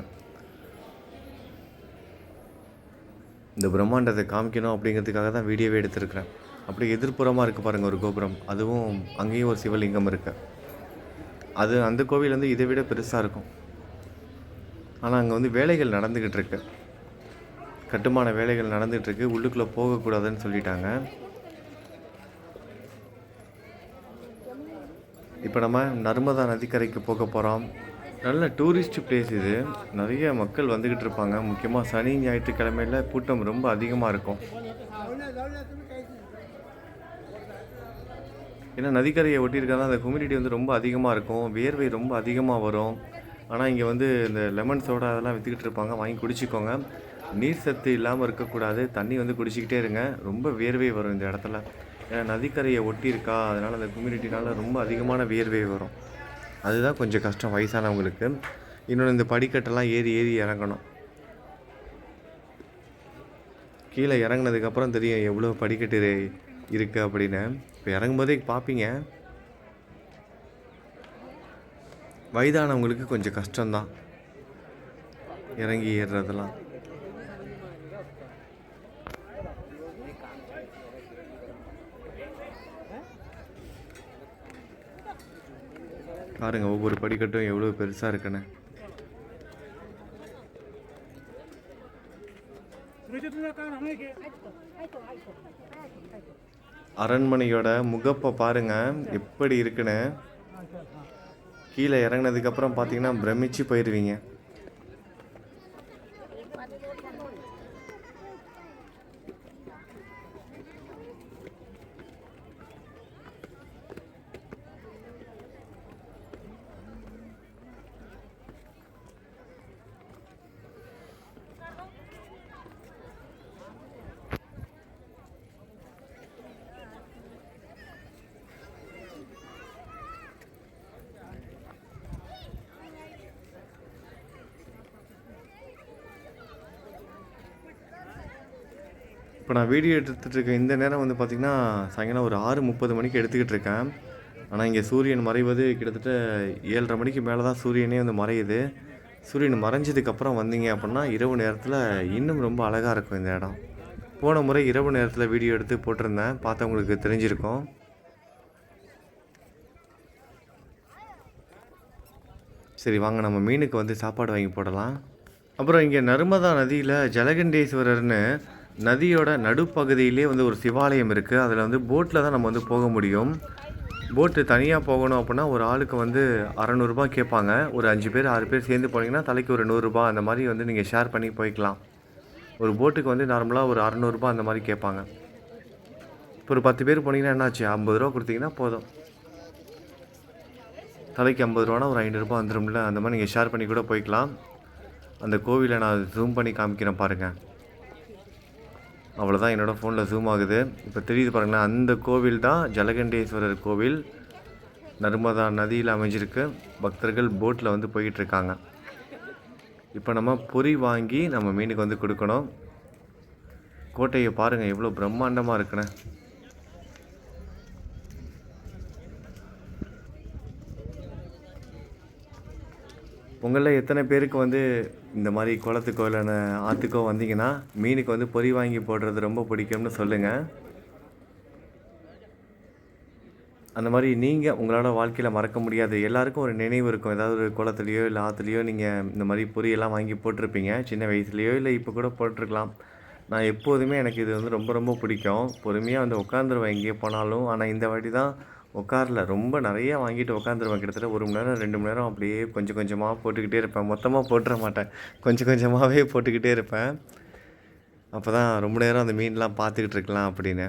இந்த பிரம்மாண்டத்தை காமிக்கணும் அப்படிங்கிறதுக்காக தான் வீடியோவே எடுத்திருக்கிறேன். அப்படி எதிர்ப்புறமாக இருக்குது பாருங்கள் ஒரு கோபுரம், அதுவும் அங்கேயும் ஒரு சிவலிங்கம் இருக்குது. அது அந்த கோவில் வந்து இதை விட பெருசாக இருக்கும். ஆனால் அங்கே வந்து வேலைகள் நடந்துக்கிட்டு இருக்கு, கட்டுமான வேலைகள் நடந்துகிட்ருக்கு. உள்ளுக்குள்ளே போகக்கூடாதுன்னு சொல்லிட்டாங்க. இப்போ நம்ம நர்மதா நதிக்கரைக்கு போக போகிறோம். நல்ல டூரிஸ்ட் பிளேஸ் இது. நிறைய மக்கள் வந்துக்கிட்டு இருப்பாங்க. முக்கியமாக சனி ஞாயிற்றுக்கிழமையில் கூட்டம் ரொம்ப அதிகமாக இருக்கும். ஏன்னா நதிக்கரையை ஒட்டியிருக்கிறதா அந்த ஹியூமிடிட்டி வந்து ரொம்ப அதிகமாக இருக்கும், வேர்வை ரொம்ப அதிகமாக வரும். ஆனால் இங்கே வந்து இந்த லெமன் சோடா அதெல்லாம் விற்றுக்கிட்டு இருப்பாங்க, வாங்கி குடிச்சிக்கோங்க. நீர் சத்து இல்லாமல் இருக்கக்கூடாது, தண்ணி வந்து குடிச்சிக்கிட்டே இருங்க. ரொம்ப வேர்வை வரும் இந்த இடத்துல, ஏன்னா நதிக்கரையை ஒட்டி இருக்கா, அதனால் அந்த ஹியூமிடிட்டினால ரொம்ப அதிகமான வேர்வை வரும். அதுதான் கொஞ்சம் கஷ்டம் வயசானவங்களுக்கு. இன்னொன்று இந்த படிக்கட்டெல்லாம் ஏறி ஏறி இறங்கணும். கீழே இறங்கினதுக்கப்புறம் தெரியும் எவ்வளோ படிக்கட்டு இருக்குது அப்படின்னு. இப்போ இறங்கும்போதே பார்ப்பீங்க. வயதானவங்களுக்கு கொஞ்சம் கஷ்டம்தான் இறங்கி ஏறுறதெல்லாம். பாருங்கள் ஒவ்வொரு படிக்கட்டும் எவ்வளோ பெருசாக இருக்குன்னு. அரண்மனையோட முகப்பை பாருங்கள் எப்படி இருக்குன்னு. கீழே இறங்கினதுக்கப்புறம் பார்த்தீங்கன்னா பிரமிச்சு போயிடுவீங்க. இப்போ நான் வீடியோ எடுத்துகிட்டு இருக்கேன் இந்த நேரம் வந்து பார்த்திங்கன்னா சாயங்காலம் ஒரு 6:30 மணிக்கு எடுத்துக்கிட்டு இருக்கேன். ஆனால் இங்கே சூரியன் மறைவது கிட்டத்தட்ட 7:30 மணிக்கு மேலே தான் சூரியனே வந்து மறையுது. சூரியன் மறைஞ்சதுக்கப்புறம் வந்தீங்க அப்படின்னா இரவு நேரத்தில் இன்னும் ரொம்ப அழகாக இருக்கும் இந்த இடம். போன முறை இரவு நேரத்தில் வீடியோ எடுத்து போட்டிருந்தேன், பார்த்தவங்களுக்கு தெரிஞ்சிருக்கும். சரி வாங்க நம்ம மீனுக்கு வந்து சாப்பாடு வாங்கி போடலாம். அப்புறம் இங்கே நர்மதா நதியில் ஜலகண்டேஸ்வரர்னு நதியோட நடுப்பகுதியிலே வந்து ஒரு சிவாலயம் இருக்குது. அதில் வந்து போட்டில் தான் நம்ம வந்து போக முடியும். போட்டு தனியாக போகணும் அப்படின்னா ஒரு ஆளுக்கு வந்து 600 ரூபா கேட்பாங்க. ஒரு 5 பேர் 6 பேர் சேர்ந்து போனீங்கன்னா தலைக்கு ஒரு 100 ரூபா அந்த மாதிரி வந்து நீங்கள் ஷேர் பண்ணி போய்க்கலாம். ஒரு போட்டுக்கு வந்து நார்மலாக ஒரு 600 ரூபா அந்த மாதிரி கேட்பாங்க. இப்போ ஒரு 10 பேர் போனீங்கன்னா என்னாச்சு, 50 ரூபா கொடுத்தீங்கன்னா போதும். தலைக்கு 50 ரூபானா ஒரு 500 ரூபா வந்துடும்ல. அந்த மாதிரி நீங்கள் ஷேர் பண்ணி கூட போய்க்கலாம். அந்த கோவிலை நான் ஜூம் பண்ணி காமிக்கிறேன் பாருங்கள். அவ்வளோதான், என்னோடய ஃபோனில் ஜூம் ஆகுது. இப்போ தெரியுது பாருங்களேன், அந்த கோவில் தான் ஜலகண்டேஸ்வரர் கோவில். நர்மதா நதியில் அமைஞ்சிருக்கு. பக்தர்கள் போட்டில் வந்து போயிட்டுருக்காங்க. இப்போ நம்ம பொரி வாங்கி நம்ம மீனுக்கு வந்து கொடுக்கணும். கோட்டையை பாருங்கள் எவ்வளோ பிரம்மாண்டமாக இருக்குன்னு. உங்களில் எத்தனை பேருக்கு வந்து இந்த மாதிரி குளத்துக்கோ இல்லை ஆற்றுக்கோ வந்தீங்கன்னா மீனுக்கு வந்து பொரி வாங்கி போடுறது ரொம்ப பிடிக்கும்னு சொல்லுங்கள். அந்த மாதிரி நீங்கள் உங்களோட வாழ்க்கையில் மறக்க முடியாது, எல்லாருக்கும் ஒரு நினைவு இருக்கும். ஏதாவது ஒரு குளத்துலையோ இல்லை ஆற்றுலையோ நீங்கள் இந்த மாதிரி பொரியெல்லாம் வாங்கி போட்டிருப்பீங்க. சின்ன வயசுலேயோ இல்லை இப்போ கூட போட்டிருக்கலாம். நான் எப்போதுமே எனக்கு இது வந்து ரொம்ப ரொம்ப பிடிக்கும். பொறுமையா வந்து உட்காந்துருவேன் எங்கே போனாலும். ஆனா இந்த வாட்டி தான் உட்காரல. ரொம்ப நெறைய வாங்கிட்டு உட்காந்துருவேன். கிட்டத்தட்ட 1 மணி நேரம், 2 மணி நேரம் அப்படியே கொஞ்சம் கொஞ்சமா போட்டுக்கிட்டே இருப்பேன். மொத்தமா போட்டுற மாட்டேன். கொஞ்சம் கொஞ்சமாவே போட்டுக்கிட்டே இருப்பேன். அப்பதான் ரொம்ப நேரம் அந்த மீன்லாம் பார்த்துக்கிட்டு இருக்கலாம் அப்படின்னு.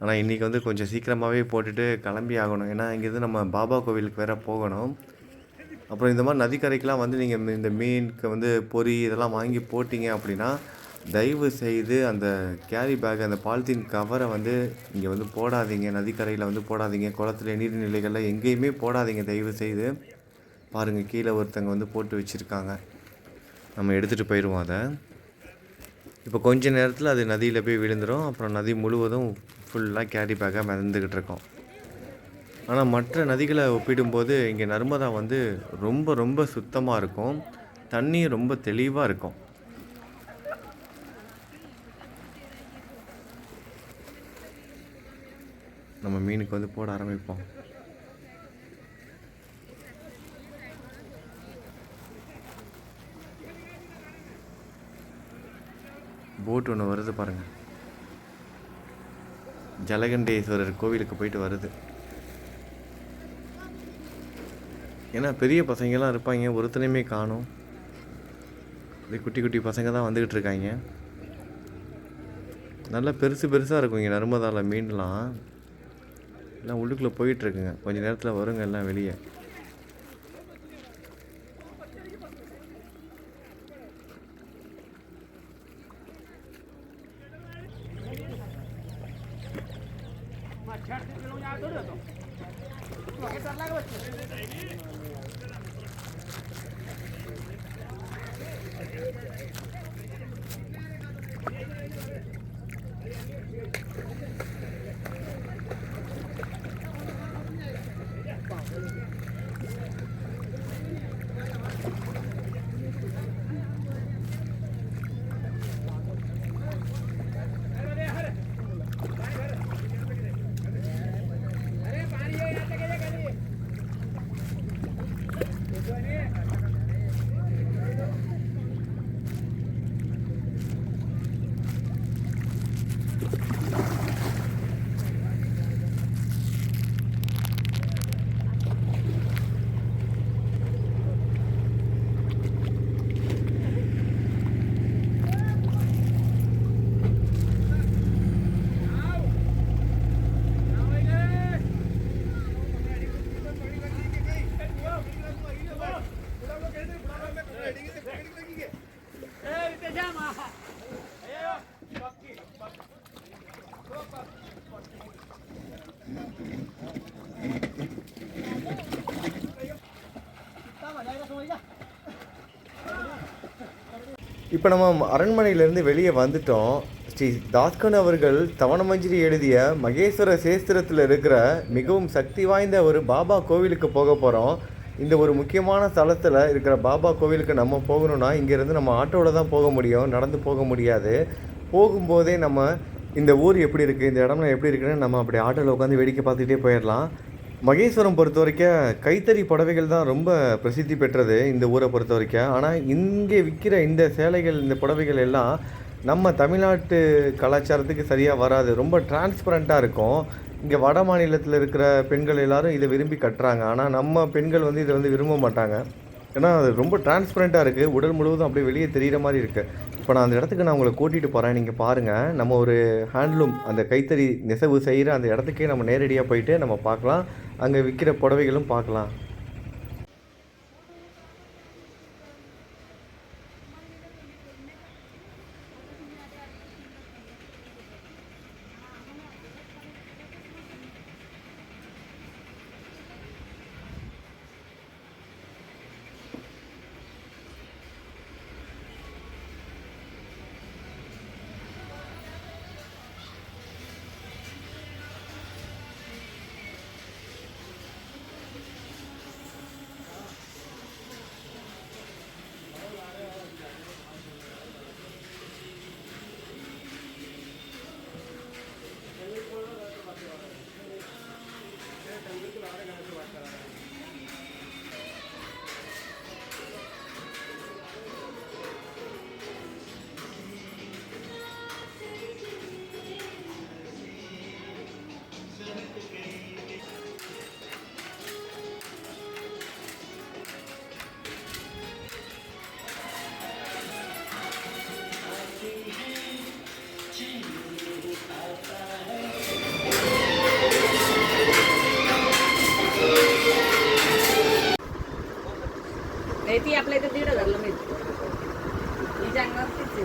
ஆனா இன்னைக்கு வந்து கொஞ்சம் சீக்கிரமாவே போட்டுட்டு கிளம்பி ஆகணும். ஏன்னா இங்கேருந்து நம்ம பாபா கோவிலுக்கு வேற போகணும். அப்புறம் இந்த மாரி நதிக்கரைக்கெலாம் வந்து நீங்க இந்த மீனுக்கு வந்து பொறி இதெல்லாம் வாங்கி போட்டீங்க அப்படின்னா, தயவு செய்து அந்த கேரி பேக் அந்த பாலித்தீன் கவர வந்து இங்க வந்து போடாதீங்க. நதிக்கரையில வந்து போடாதீங்க. குளத்துல, நீர்நிலைகள்ல எங்கேயுமே போடாதீங்க தயவு செய்து. பாருங்க கீழ ஒருத்தங்க வந்து போட்டு வச்சிருக்காங்க. நம்ம எடுத்துட்டு போயிருவோம் அத. இப்போ கொஞ்ச நேரத்துல அது நதியில போய் விழுந்துரும். அப்புறம் நதி முழுவதும் ஃபுல்லா கேரி பேக்கா மிதந்துகிட்டு இருக்கும். ஆனா மற்ற நதிகள ஒப்பிடும்போது இங்க நர்மதா வந்து ரொம்ப ரொம்ப சுத்தமா இருக்கும். தண்ணீர் ரொம்ப தெளிவா இருக்கும். நம்ம மீனுக்கு வந்து போட ஆரம்பிப்போம். போட் ஒண்ணு வருது பாருங்க. ஜலகண்டேஸ்வரர் கோவிலுக்கு போயிட்டு வருது. ஏன்னா பெரிய பசங்கலாம் இருப்பாய்ங்க. ஒருத்தனையுமே காணோம். அப்படியே குட்டி குட்டி பசங்க தான் வந்துகிட்டு இருக்காய்ங்க. நல்லா பெருசு பெருசா இருக்கும் இங்க நர்மதால மீன்லாம். எல்லாம் உள்ளுக்குள்ள போயிட்டு இருக்குங்க. கொஞ்ச நேரத்துல வருங்க எல்லாம் வெளிய. இப்போ நம்ம அரண்மனையிலேருந்து வெளியே வந்துட்டோம். ஸ்ரீ தாஸ்கன் அவர்கள் தவணமஞ்சரி எழுதிய மகேஸ்வர சேஸ்திரத்தில் இருக்கிற மிகவும் சக்தி வாய்ந்த ஒரு பாபா கோவிலுக்கு போக போகிறோம். இந்த ஒரு முக்கியமான ஸ்தலத்தில் இருக்கிற பாபா கோவிலுக்கு நம்ம போகணுன்னா இங்கேருந்து நம்ம ஆட்டோவில் தான் போக முடியும், நடந்து போக முடியாது. போகும்போதே நம்ம இந்த ஊர் எப்படி இருக்குது, இந்த இடம்லாம் எப்படி இருக்குன்னு நம்ம அப்படி ஆட்டோவில் உட்காந்து வேடிக்கை பார்த்துக்கிட்டே போயிடலாம். மகேஸ்வரம் பொறுத்த வரைக்கும் கைத்தறி புடவைகள் தான் ரொம்ப பிரசித்தி பெற்றது இந்த ஊரை பொறுத்த வரைக்கும். ஆனால் இங்கே விற்கிற இந்த சேலைகள், இந்த புடவைகள் எல்லாம் நம்ம தமிழ்நாட்டு கலாச்சாரத்துக்கு சரியாக வராது. ரொம்ப டிரான்ஸ்பரண்ட்டாக இருக்கும். இங்கே வட மாநிலத்தில் இருக்கிற பெண்கள் எல்லாரும் இதை விரும்பி கட்டுறாங்க. ஆனால் நம்ம பெண்கள் வந்து இதை வந்து விரும்ப மாட்டாங்க. ஏன்னா அது ரொம்ப டிரான்ஸ்பரண்ட்டாக இருக்குது. உடல் முழுவதும் அப்படியே வெளியே தெரிகிற மாதிரி இருக்குது. இப்போ நான் அந்த இடத்துக்கு நான் உங்களை கூட்டிகிட்டு போகிறேன். நீங்கள் பாருங்கள். நம்ம ஒரு ஹேண்ட்லூம் அந்த கைத்தறி நெசவு செய்கிற அந்த இடத்துக்கே நம்ம நேரடியாக போயிட்டு நம்ம பார்க்கலாம். அங்கே விற்கிற புடவைகளும் பார்க்கலாம். फी आपल्या इथे 1,500ला मिळते. ही जानेवारीचीच आहे.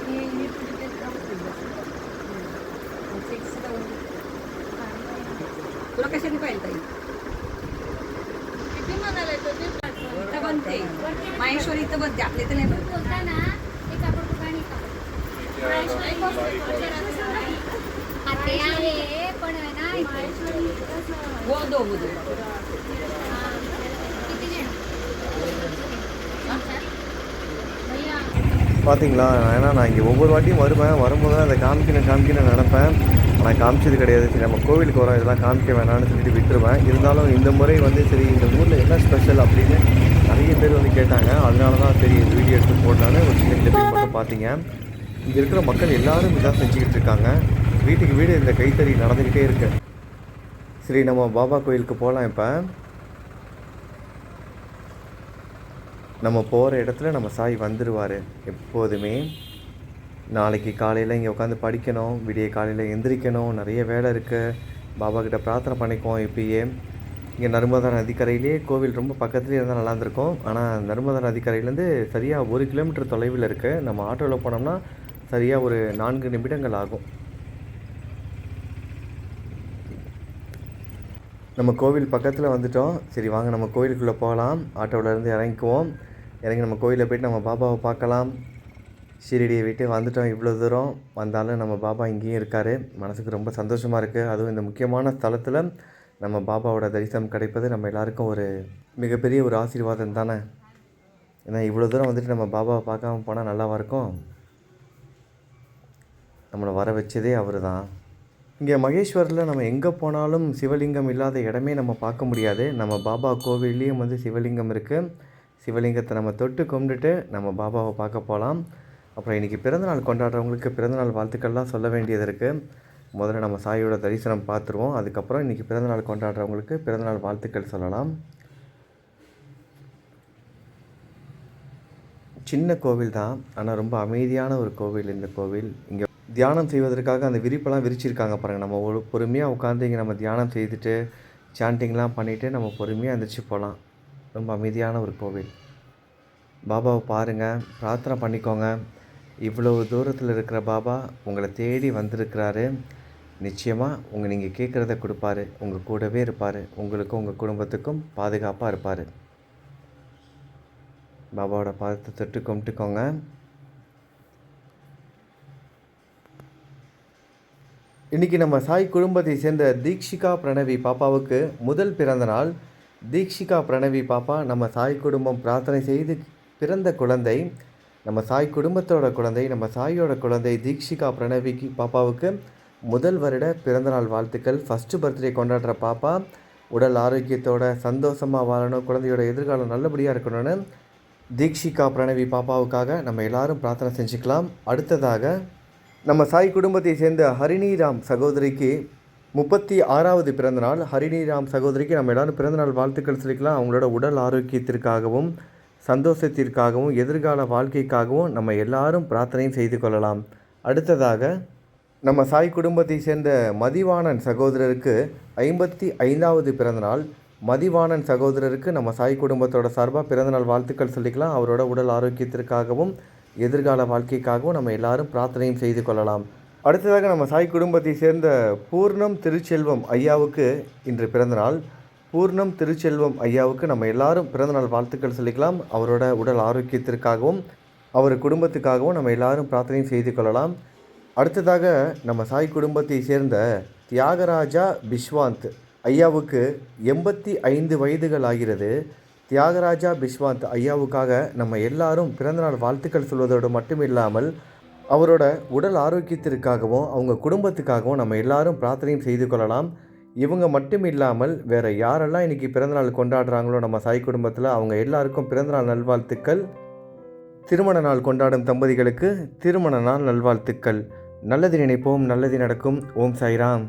ही तुझी तुला कशाने पाहिजे ताई? किती म्हणाले तुम्ही? इथं बनते माहेश्वरी, इथं बनते आपल्या इथं नाही बनत. बोलता ना एक आपण ठिकाणी का ते आहे पण आहे ना माहेश्वरी दो मुझे किती जण भैया பார்த்தீங்களா, ஏன்னா நான் இங்கே ஒவ்வொரு வாட்டியும் வரும்போது தான் அதை காமிக்கணும்னு நினப்பேன். ஆனால் காமிச்சது கிடையாது. சரி நம்ம கோவிலுக்கு வரோம், இதெல்லாம் காமிக்க வேணாம்னு சொல்லிட்டு விட்டுருவேன். இருந்தாலும் இந்த முறை சரி இந்த ஊரில் என்ன ஸ்பெஷல் அப்படின்னு நிறைய பேர் கேட்டாங்க. அதனால தான் சரி இந்த வீடியோ எடுத்து போடலான்னு ஒரு சின்ன கிளிப்பிங் மட்டும் பார்த்தீங்க. இங்கே இருக்கிற மக்கள் எல்லோரும் இதான் செஞ்சுக்கிட்டு இருக்காங்க. வீட்டுக்கு வீடு இந்த கைத்தறி நடந்துக்கிட்டே இருக்கு. சரி நம்ம பாபா கோயிலுக்கு போகலாம். இப்போ நம்ம போகிற இடத்துல நம்ம சாய் வந்துடுவார் எப்போதுமே. நாளைக்கு காலையில் இங்கே உட்காந்து படிக்கணும், விடிய காலையில் எந்திரிக்கணும், நிறைய வேலை இருக்குது. பாபா கிட்ட பிரார்த்தனை பண்ணிக்குவோம். இப்பயே இங்கே நர்மதா நதிக்கரையிலே கோவில் ரொம்ப பக்கத்துலேயே இருந்தால் நல்லா இருந்திருக்கும். ஆனால் நர்மதா நதிக்கரையிலேருந்து சரியாக 1 கிலோமீட்டர் தொலைவில் இருக்குது. நம்ம ஆட்டோவில் போனோம்னா சரியாக ஒரு 4 நிமிடங்கள் ஆகும். நம்ம கோவில் பக்கத்தில் வந்துட்டோம். சரி வாங்க நம்ம கோவிலுக்குள்ளே போகலாம். ஆட்டோவிலேருந்து இறங்கிக்குவோம். இறங்கி நம்ம கோயிலில் போய்ட்டு நம்ம பாபாவை பார்க்கலாம். ஷீரடியை விட்டு வந்துட்டோம். இவ்வளோ தூரம் வந்தாலும் நம்ம பாபா இங்கேயும் இருக்கார். மனசுக்கு ரொம்ப சந்தோஷமாக இருக்குது. அதுவும் இந்த முக்கியமான ஸ்தலத்தில் நம்ம பாபாவோட தரிசனம் கிடைப்பது நம்ம எல்லாருக்கும் ஒரு மிகப்பெரிய ஒரு ஆசீர்வாதம் தானே. ஏன்னா இவ்வளோ தூரம் வந்துட்டு நம்ம பாபாவை பார்க்காம போனால் நல்லாவா இருக்கும்? நம்மளை வர வச்சதே அவர் தான். இங்கே மகேஸ்வரில் நம்ம எங்கே போனாலும் சிவலிங்கம் இல்லாத இடமே நம்ம பார்க்க முடியாது. நம்ம பாபா கோவில்லையும் சிவலிங்கம் இருக்குது. சிவலிங்கத்தை நம்ம தொட்டு கும்பிட்டுட்டு நம்ம பாபாவை பார்க்க போகலாம். அப்புறம் இன்றைக்கி பிறந்தநாள் கொண்டாடுறவங்களுக்கு பிறந்தநாள் வாழ்த்துக்கள்லாம் சொல்ல வேண்டியது இருக்குது. முதல்ல நம்ம சாயோட தரிசனம் பார்த்துருவோம். அதுக்கப்புறம் இன்றைக்கி பிறந்தநாள் கொண்டாடுறவங்களுக்கு பிறந்தநாள் வாழ்த்துக்கள் சொல்லலாம். சின்ன கோவில் தான், ஆனால் ரொம்ப அமைதியான ஒரு கோவில் இந்த கோவில். இங்கே தியானம் செய்வதற்காக அந்த விரிப்பெல்லாம் விரிச்சிருக்காங்க பாருங்கள். நம்ம பொறுமையாக உட்காந்து இங்கே நம்ம தியானம் செய்துட்டு சாண்டிங்லாம் பண்ணிவிட்டு நம்ம பொறுமையாக எழுந்திரிச்சு போகலாம். ரொம்ப அமைதியான ஒரு கோவில். பாபாவை பாருங்கள், பிரார்த்தனை பண்ணிக்கோங்க. இவ்வளோ தூரத்தில் இருக்கிற பாபா உங்களை தேடி வந்திருக்கிறாரு. நிச்சயமாக நீங்கள் கேட்குறத கொடுப்பாரு. உங்கள் கூடவே இருப்பார். உங்களுக்கும் உங்கள் குடும்பத்துக்கும் பாதுகாப்பாக இருப்பார். பாபாவோட பாதத்தை தொட்டு கும்பிட்டுக்கோங்க. இன்றைக்கி நம்ம சாய் குடும்பத்தை சேர்ந்த தீக்ஷிகா பிரணவி பாப்பாவுக்கு முதல் பிறந்த நாள். தீக்ஷிகா பிரணவி பாப்பா நம்ம சாய் குடும்பம் பிரார்த்தனை செய்து பிறந்த குழந்தை. நம்ம சாய் குடும்பத்தோட குழந்தை, நம்ம சாயோட குழந்தை தீக்ஷிகா பிரணவிக்கு பாப்பாவுக்கு முதல் வருட பிறந்தநாள் வாழ்த்துக்கள். ஃபஸ்ட்டு பர்த்டே கொண்டாடுற பாப்பா உடல் ஆரோக்கியத்தோட சந்தோஷமாக வாழணும், குழந்தையோட எதிர்காலம் நல்லபடியாக இருக்கணும்னு தீக்ஷிகா பிரணவி பாப்பாவுக்காக நம்ம எல்லாரும் பிரார்த்தனை செஞ்சுக்கலாம். அடுத்ததாக நம்ம சாய் குடும்பத்தை சேர்ந்த ஹரிணிராம் சகோதரிக்கு 36வது பிறந்தநாள். ஹரிணிராம் சகோதரிக்கு நம்ம எல்லோரும் பிறந்தநாள் வாழ்த்துக்கள் சொல்லிக்கலாம். அவங்களோட உடல் ஆரோக்கியத்திற்காகவும் சந்தோஷத்திற்காகவும் எதிர்கால வாழ்க்கைக்காகவும் நம்ம எல்லாரும் பிரார்த்தனையும் செய்து கொள்ளலாம். அடுத்ததாக நம்ம சாய் குடும்பத்தை சேர்ந்த மதிவாணன் சகோதரருக்கு 55வது பிறந்தநாள். மதிவாணன் சகோதரருக்கு நம்ம சாய் குடும்பத்தோட சார்பாக பிறந்தநாள் வாழ்த்துக்கள் சொல்லிக்கலாம். அவரோட உடல் ஆரோக்கியத்திற்காகவும் எதிர்கால வாழ்க்கைக்காகவும் நம்ம எல்லாரும் பிரார்த்தனையும் செய்து கொள்ளலாம். அடுத்ததாக நம்ம சாய் குடும்பத்தை சேர்ந்த பூர்ணம் திருச்செல்வம் ஐயாவுக்கு இன்று பிறந்தநாள். பூர்ணம் திருச்செல்வம் ஐயாவுக்கு நம்ம எல்லாரும் பிறந்தநாள் வாழ்த்துக்கள் சொல்லிக்கலாம். அவரோட உடல் ஆரோக்கியத்திற்காகவும் அவர் குடும்பத்துக்காகவும் நம்ம எல்லாரும் பிரார்த்தனையும் செய்து கொள்ளலாம். அடுத்ததாக நம்ம சாய் குடும்பத்தை சேர்ந்த தியாகராஜா பிஸ்வாந்த் ஐயாவுக்கு 85 வயதுகள் ஆகிறது. தியாகராஜா பிஸ்வாந்த் ஐயாவுக்காக நம்ம எல்லாரும் பிறந்தநாள் வாழ்த்துக்கள் சொல்வதோடு மட்டும் இல்லாமல் அவரோட உடல் ஆரோக்கியத்திற்காகவும் அவங்க குடும்பத்துக்காகவும் நம்ம எல்லாரும் பிரார்த்தனையும் செய்து கொள்ளலாம். இவங்க மட்டும் இல்லாமல் வேறு யாரெல்லாம் இன்றைக்கி பிறந்தநாள் கொண்டாடுறாங்களோ நம்ம சாய் குடும்பத்தில் அவங்க எல்லாருக்கும் பிறந்தநாள் நல்வாழ்த்துக்கள். திருமண நாள் கொண்டாடும் தம்பதிகளுக்கு திருமண நாள் நல்வாழ்த்துக்கள். நல்லது நினைப்போம், நல்லது நடக்கும். ஓம் சாய்ராம்.